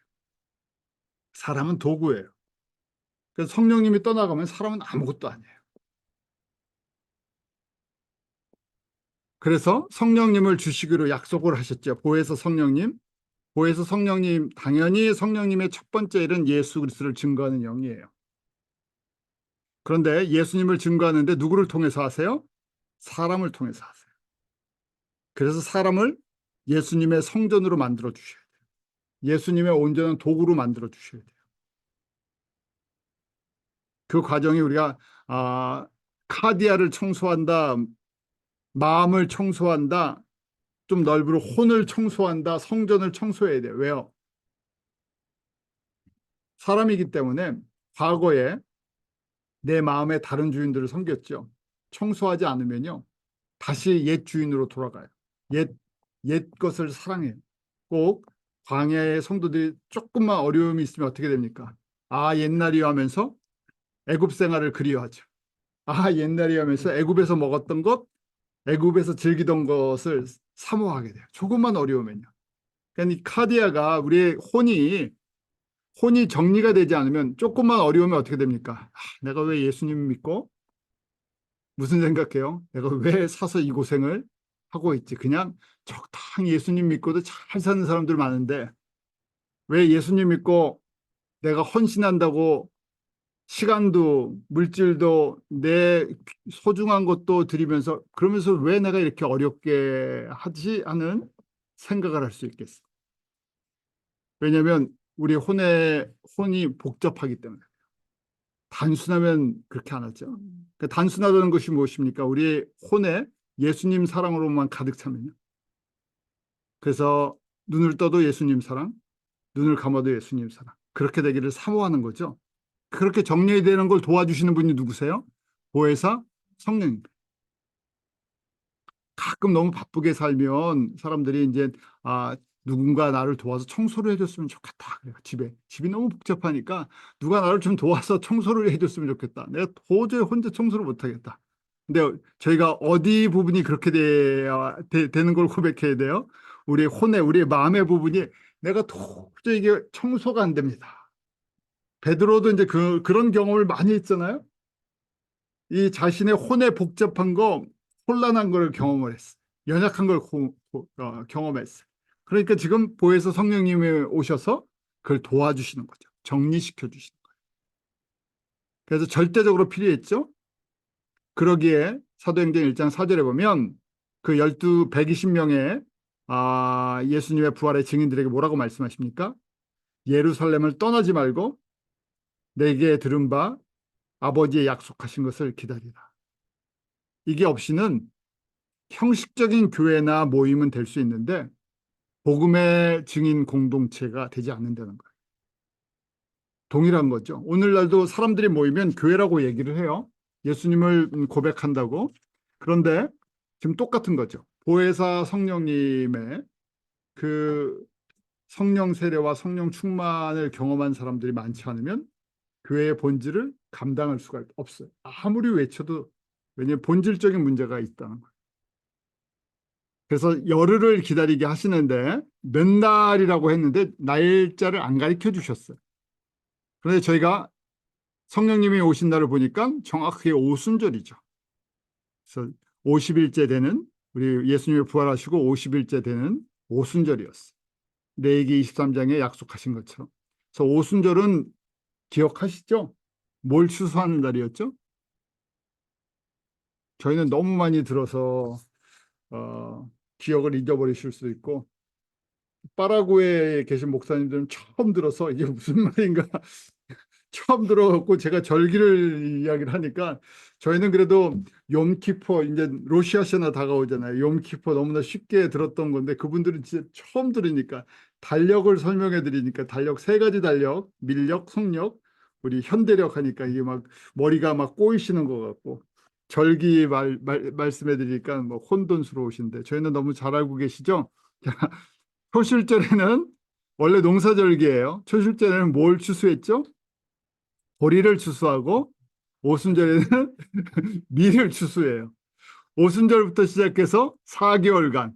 사람은 도구예요. 그래서 성령님이 떠나가면 사람은 아무것도 아니에요. 그래서 성령님을 주시기로 약속을 하셨죠. 보혜사 성령님. 보혜사 성령님, 당연히 성령님의 첫 번째 일은 예수 그리스도를 증거하는 영이에요. 그런데 예수님을 증거하는데 누구를 통해서 하세요? 사람을 통해서 하세요. 그래서 사람을 예수님의 성전으로 만들어 주셔야 돼요. 예수님의 온전한 도구로 만들어 주셔야 돼요. 그 과정이 우리가 카디아를 청소한다, 마음을 청소한다, 좀 넓으로 혼을 청소한다, 성전을 청소해야 돼요. 왜요? 사람이기 때문에 과거에 내 마음의 다른 주인들을 섬겼죠. 청소하지 않으면요. 다시 옛 주인으로 돌아가요. 옛 것을 사랑해요. 꼭 광야의 성도들이 조금만 어려움이 있으면 어떻게 됩니까? 옛날이 하면서 애굽 생활을 그리워하죠. 옛날이 하면서 애굽에서 먹었던 것, 애굽에서 즐기던 것을 사모하게 돼요. 조금만 어려우면요. 그러니까 이 카디아가 우리의 혼이 정리가 되지 않으면 조금만 어려우면 어떻게 됩니까? 내가 왜 예수님 믿고 무슨 생각해요? 내가 왜 사서 이 고생을 하고 있지? 그냥 적당히 예수님 믿고도 잘 사는 사람들 많은데 왜 예수님 믿고 내가 헌신한다고 시간도 물질도 내 소중한 것도 드리면서 그러면서 왜 내가 이렇게 어렵게 하지 하는 생각을 할 수 있겠어. 왜냐하면 우리 혼이 복잡하기 때문에. 단순하면 그렇게 안 하죠. 그러니까 단순하다는 것이 무엇입니까? 우리의 혼에 예수님 사랑으로만 가득 차면요. 그래서 눈을 떠도 예수님 사랑, 눈을 감아도 예수님 사랑. 그렇게 되기를 사모하는 거죠. 그렇게 정리되는 걸 도와주시는 분이 누구세요? 보혜사 성령님. 가끔 너무 바쁘게 살면 사람들이 이제 누군가 나를 도와서 청소를 해줬으면 좋겠다. 집이 너무 복잡하니까 누가 나를 좀 도와서 청소를 해줬으면 좋겠다. 내가 도저히 혼자 청소를 못하겠다. 근데 저희가 어디 부분이 그렇게 되는 걸 고백해야 돼요? 우리의 마음의 부분이 내가 도저히 이게 청소가 안 됩니다. 베드로도 이제 그런 경험을 많이 했잖아요. 이 자신의 혼의 복잡한 거, 혼란한 걸 경험을 했어. 연약한 걸 경험했어. 그러니까 지금 보혜사 성령님이 오셔서 그걸 도와주시는 거죠. 정리시켜 주시는 거예요. 그래서 절대적으로 필요했죠. 그러기에 사도행전 1장 4절에 보면 그 120명의 예수님의 부활의 증인들에게 뭐라고 말씀하십니까? 예루살렘을 떠나지 말고 내게 들은 바 아버지의 약속하신 것을 기다리라. 이게 없이는 형식적인 교회나 모임은 될 수 있는데 복음의 증인 공동체가 되지 않는다는 거예요. 동일한 거죠. 오늘날도 사람들이 모이면 교회라고 얘기를 해요. 예수님을 고백한다고. 그런데 지금 똑같은 거죠. 보혜사 성령님의 그 성령 세례와 성령 충만을 경험한 사람들이 많지 않으면 교회의 본질을 감당할 수가 없어요. 아무리 외쳐도. 왜냐하면 본질적인 문제가 있다는 거예요. 그래서 열흘을 기다리게 하시는데 몇 날이라고 했는데 날짜를 안 가르쳐 주셨어요. 그런데 저희가 성령님이 오신 날을 보니까 정확하게 오순절이죠. 그래서 50일째 되는, 우리 예수님이 부활하시고 50일째 되는 오순절이었어요. 레위기 23장에 약속하신 것처럼. 그래서 오순절은 기억하시죠? 뭘 추수하는 날이었죠? 저희는 너무 많이 들어서 기억을 잊어버리실 수도 있고, 파라구에에 계신 목사님들은 처음 들어서 이게 무슨 말인가 처음 들어갖고 제가 절기를 이야기를 하니까, 저희는 그래도 욤키포, 이제 로시아시나 다가오잖아요. 욤키포 너무나 쉽게 들었던 건데 그분들은 진짜 처음 들으니까 달력을 설명해 드리니까 달력, 세 가지 달력, 밀력, 성력, 우리 현대력 하니까 이게 막 머리가 막 꼬이시는 것 같고, 절기 말씀해 드리니까 뭐 혼돈스러우신데 저희는 너무 잘 알고 계시죠? 초실절에는 원래 농사절기예요. 초실절에는 뭘 추수했죠? 보리를 추수하고, 오순절에는 밀을 추수해요. 오순절부터 시작해서 4개월간,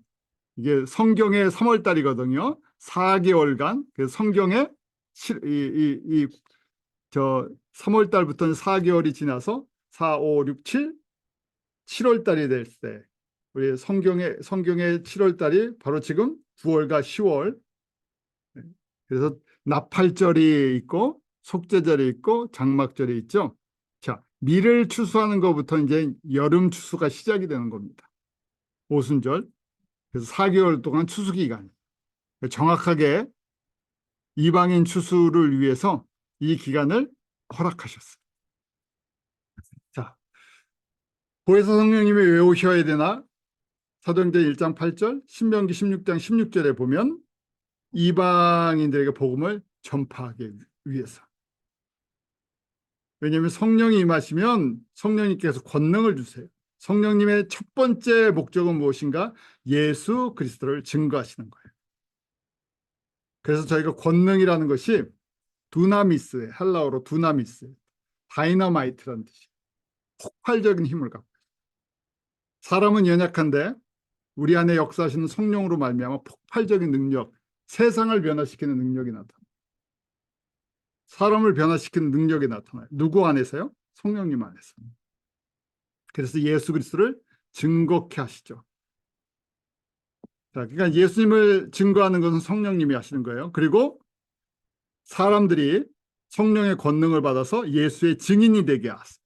이게 성경의 3월 달이거든요. 4개월간, 그래서 성경의 저 3월 달부터는 4개월이 지나서 4, 5, 6, 7월 달이 될 때, 우리 성경의 7월 달이 바로 지금 9월과 10월. 그래서 나팔절이 있고 속죄절이 있고 장막절이 있죠. 자, 밀을 추수하는 것부터 이제 여름 추수가 시작이 되는 겁니다. 오순절. 그래서 4개월 동안 추수 기간. 정확하게 이방인 추수를 위해서 이 기간을 허락하셨어요. 자, 보혜사 성령님이 왜 오셔야 되나? 사도행전 1장 8절, 신명기 16장 16절에 보면 이방인들에게 복음을 전파하기 위해서. 왜냐하면 성령이 임하시면 성령님께서 권능을 주세요. 성령님의 첫 번째 목적은 무엇인가? 예수 그리스도를 증거하시는 거예요. 그래서 저희가 권능이라는 것이 두나미스, 헬라어로 두나미스, 다이너마이트라는 뜻이에요. 폭발적인 힘을 갖고 있어요. 사람은 연약한데 우리 안에 역사하시는 성령으로 말미암아 폭발적인 능력, 세상을 변화시키는 능력이 나타나요. 사람을 변화시키는 능력이 나타나요. 누구 안에서요? 성령님 안에서. 그래서 예수 그리스도를 증거케 하시죠. 자, 그러니까 예수님을 증거하는 것은 성령님이 하시는 거예요. 그리고 사람들이 성령의 권능을 받아서 예수의 증인이 되게 하세요.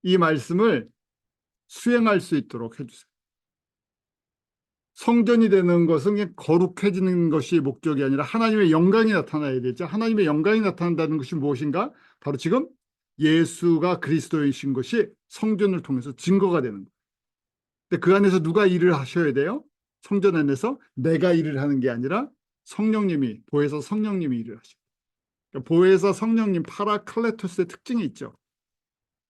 이 말씀을 수행할 수 있도록 해주세요. 성전이 되는 것은 거룩해지는 것이 목적이 아니라 하나님의 영광이 나타나야 되죠. 하나님의 영광이 나타난다는 것이 무엇인가? 바로 지금 예수가 그리스도이신 것이 성전을 통해서 증거가 되는 거예요. 근데 그 안에서 누가 일을 하셔야 돼요? 성전 안에서 내가 일을 하는 게 아니라 성령님이, 보혜사 성령님이 일을 하셔요. 그러니까 보혜사 성령님, 파라클레토스의 특징이 있죠.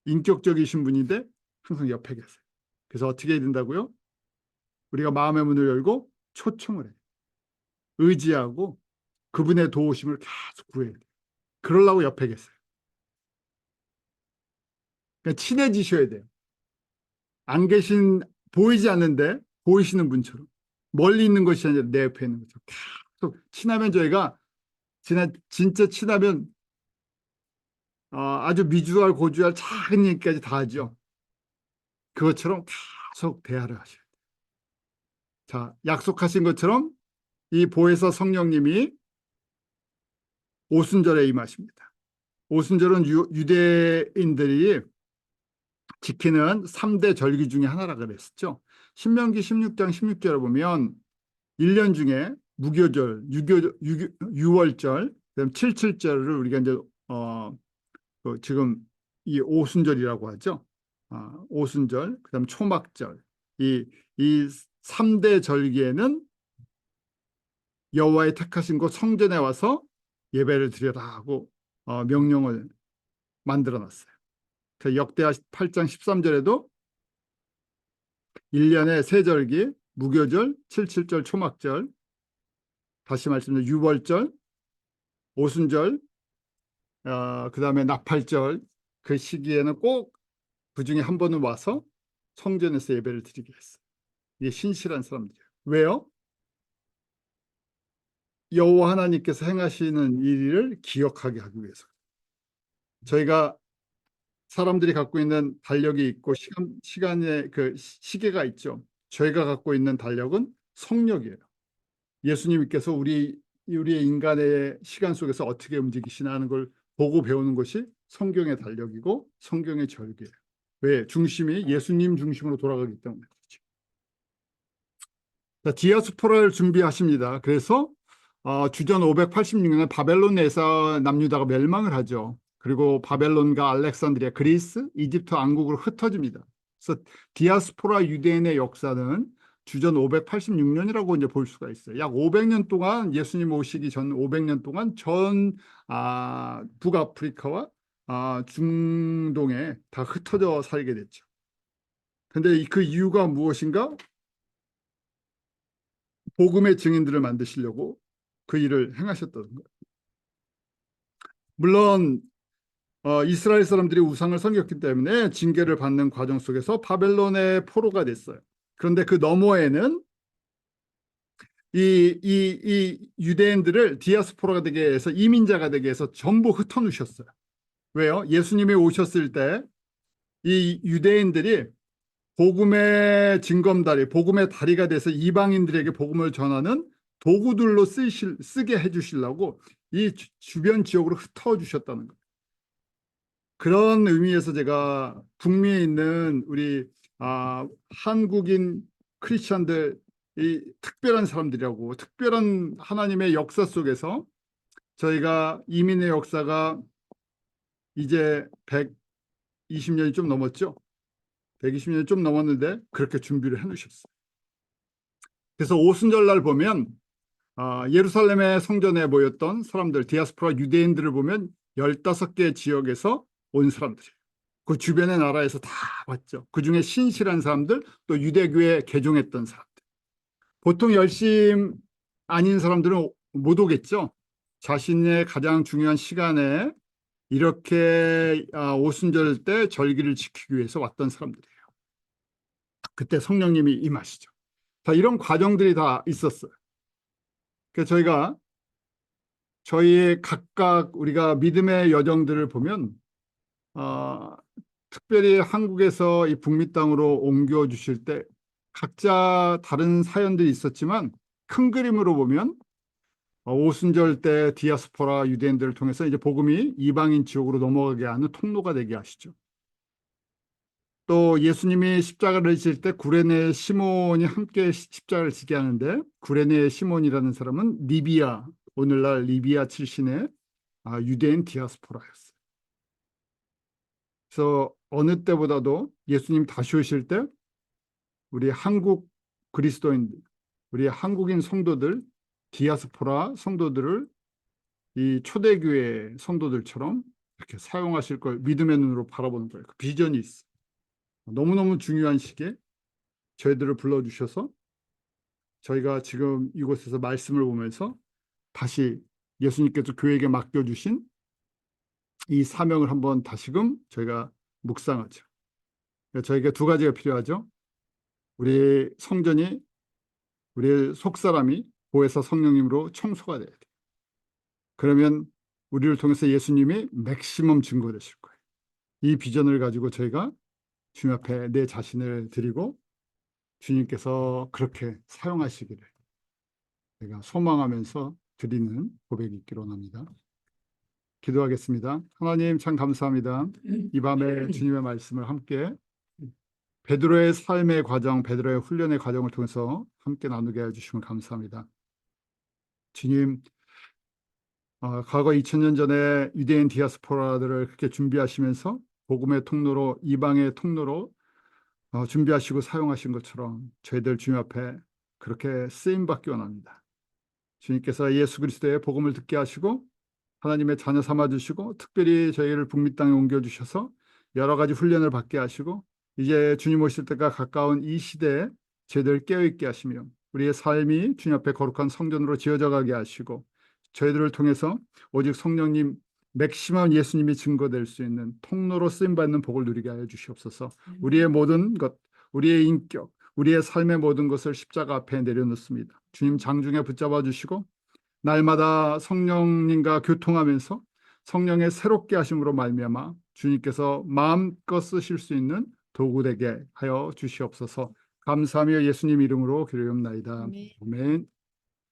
인격적이신 분인데 항상 옆에 계세요. 그래서 어떻게 해야 된다고요? 우리가 마음의 문을 열고 초청을 해요. 의지하고 그분의 도우심을 계속 구해야 돼요. 그러려고 옆에 계세요. 그러니까 친해지셔야 돼요. 안 계신, 보이지 않는데 보이시는 분처럼, 멀리 있는 것이 아니라 내 옆에 있는 것처럼 계속 친하면, 저희가 진짜 친하면 아주 미주알 고주알 작은 얘기까지 다 하죠. 그것처럼 계속 대화를 하셔야 돼요. 자, 약속하신 것처럼 이 보혜사 성령님이 오순절에 임하십니다. 오순절은 유대인들이 지키는 3대 절기 중에 하나라 그랬었죠. 신명기 16장 16절에 보면 1년 중에 무교절, 유월절, 그다음 칠칠절을 우리가 이제 지금 이 오순절이라고 하죠. 오순절, 그다음 초막절. 이 3대 절기에는 여호와의 택하신 곳 성전에 와서 예배를 드려라 하고 명령을 만들어 놨어요. 그 역대하 8장 13절에도 1년에 세 절기, 무교절, 칠칠절, 초막절, 다시 말씀드리면 유월절, 오순절, 그다음에 나팔절, 그 시기에는 꼭 그중에 한 번은 와서 성전에서 예배를 드리게 했어요. 이게 신실한 사람들이에요. 왜요? 여호와 하나님께서 행하시는 일을 기억하게 하기 위해서. 저희가 사람들이 갖고 있는 달력이 있고 시간의 그 시계가 있죠. 저희가 갖고 있는 달력은 성령이에요. 예수님께서 우리의 인간의 시간 속에서 어떻게 움직이시나 하는 걸 보고 배우는 것이 성경의 달력이고 성경의 절기예요. 왜? 중심이 예수님 중심으로 돌아가기 때문에 그렇죠. 자, 디아스포라를 준비하십니다. 그래서 주전 586년에 바벨론에서 남유다가 멸망을 하죠. 그리고 바벨론과 알렉산드리아, 그리스, 이집트 왕국으로 흩어집니다. 그래서 디아스포라 유대인의 역사는 주전 586년이라고 이제 볼 수가 있어요. 약 500년 동안 예수님 오시기 전 500년 동안 전 북아프리카와 중동에 다 흩어져 살게 됐죠. 근데 그 이유가 무엇인가? 복음의 증인들을 만드시려고 그 일을 행하셨던 거예요. 물론 이스라엘 사람들이 우상을 섬겼기 때문에 징계를 받는 과정 속에서 바벨론의 포로가 됐어요. 그런데 그 너머에는 이 유대인들을 디아스포라가 되게 해서 이민자가 되게 해서 전부 흩어놓으셨어요. 왜요? 예수님이 오셨을 때 이 유대인들이 복음의 징검다리, 복음의 다리가 돼서 이방인들에게 복음을 전하는 도구들로 쓰게 해주시려고 이 주변 지역으로 흩어주셨다는 거예요. 그런 의미에서 제가 북미에 있는 우리 한국인 크리스천들 이 특별한 사람들이라고 특별한 하나님의 역사 속에서 저희가 이민의 역사가 이제 120년이 좀 넘었죠. 120년이 좀 넘었는데 그렇게 준비를 해놓으셨어요. 그래서 오순절날 보면 예루살렘의 성전에 모였던 사람들, 디아스포라 유대인들을 보면 15개 지역에서 온 사람들이에요. 그 주변의 나라에서 다 왔죠. 그중에 신실한 사람들, 또 유대교에 개종했던 사람들. 보통 열심 아닌 사람들은 못 오겠죠. 자신의 가장 중요한 시간에 이렇게 오순절 때 절기를 지키기 위해서 왔던 사람들이에요. 그때 성령님이 임하시죠. 자, 이런 과정들이 다 있었어요. 그래서 저희의 각각 우리가 믿음의 여정들을 보면 특별히 한국에서 이 북미 땅으로 옮겨 주실 때 각자 다른 사연들이 있었지만 큰 그림으로 보면 오순절 때 디아스포라 유대인들을 통해서 이제 복음이 이방인 지역으로 넘어가게 하는 통로가 되게 하시죠. 또 예수님이 십자가를 지실 때 구레네 시몬이 함께 십자가를 지게 하는데 구레네 시몬이라는 사람은 리비아, 오늘날 리비아 출신의 유대인 디아스포라였어요. 그래서 어느 때보다도 예수님 다시 오실 때 우리 한국 그리스도인들, 우리 한국인 성도들, 디아스포라 성도들을 이 초대교회 성도들처럼 이렇게 사용하실 걸 믿음의 눈으로 바라보는 거예요. 그 비전이 있어요. 너무너무 중요한 시기에 저희들을 불러주셔서 저희가 지금 이곳에서 말씀을 보면서 다시 예수님께서 교회에게 맡겨주신 이 사명을 한번 다시금 저희가 묵상하죠. 저에게 두 가지가 필요하죠. 우리 성전이 우리 속사람이 보혜사 성령님으로 청소가 돼야 돼요. 그러면 우리를 통해서 예수님이 맥시멈 증거되실 거예요. 이 비전을 가지고 저희가 주님 앞에 내 자신을 드리고 주님께서 그렇게 사용하시기를 제가 소망하면서 드리는 고백이 있기로 합니다. 기도하겠습니다. 하나님 참 감사합니다. 이 밤에 주님의 말씀을 함께 베드로의 삶의 과정, 베드로의 훈련의 과정을 통해서 함께 나누게 해주시면 감사합니다. 주님, 과거 2000년 전에 유대인 디아스포라들을 그렇게 준비하시면서 복음의 통로로, 이방의 통로로 준비하시고 사용하신 것처럼 저희들 주님 앞에 그렇게 쓰임받기 원합니다. 주님께서 예수 그리스도의 복음을 듣게 하시고 하나님의 자녀 삼아주시고 특별히 저희를 북미 땅에 옮겨주셔서 여러 가지 훈련을 받게 하시고 이제 주님 오실 때가 가까운 이 시대에 저희들 깨어있게 하시며 우리의 삶이 주님 앞에 거룩한 성전으로 지어져 가게 하시고 저희들을 통해서 오직 성령님 맥시멈 예수님이 증거될 수 있는 통로로 쓰임받는 복을 누리게 하여 주시옵소서. 우리의 모든 것, 우리의 인격, 우리의 삶의 모든 것을 십자가 앞에 내려놓습니다. 주님 장중에 붙잡아 주시고 날마다 성령님과 교통하면서 성령의 새롭게 하심으로 말미암아 주님께서 마음껏 쓰실 수 있는 도구 되게 하여 주시옵소서. 감사하며 예수님 이름으로 기도하옵나이다. 아멘.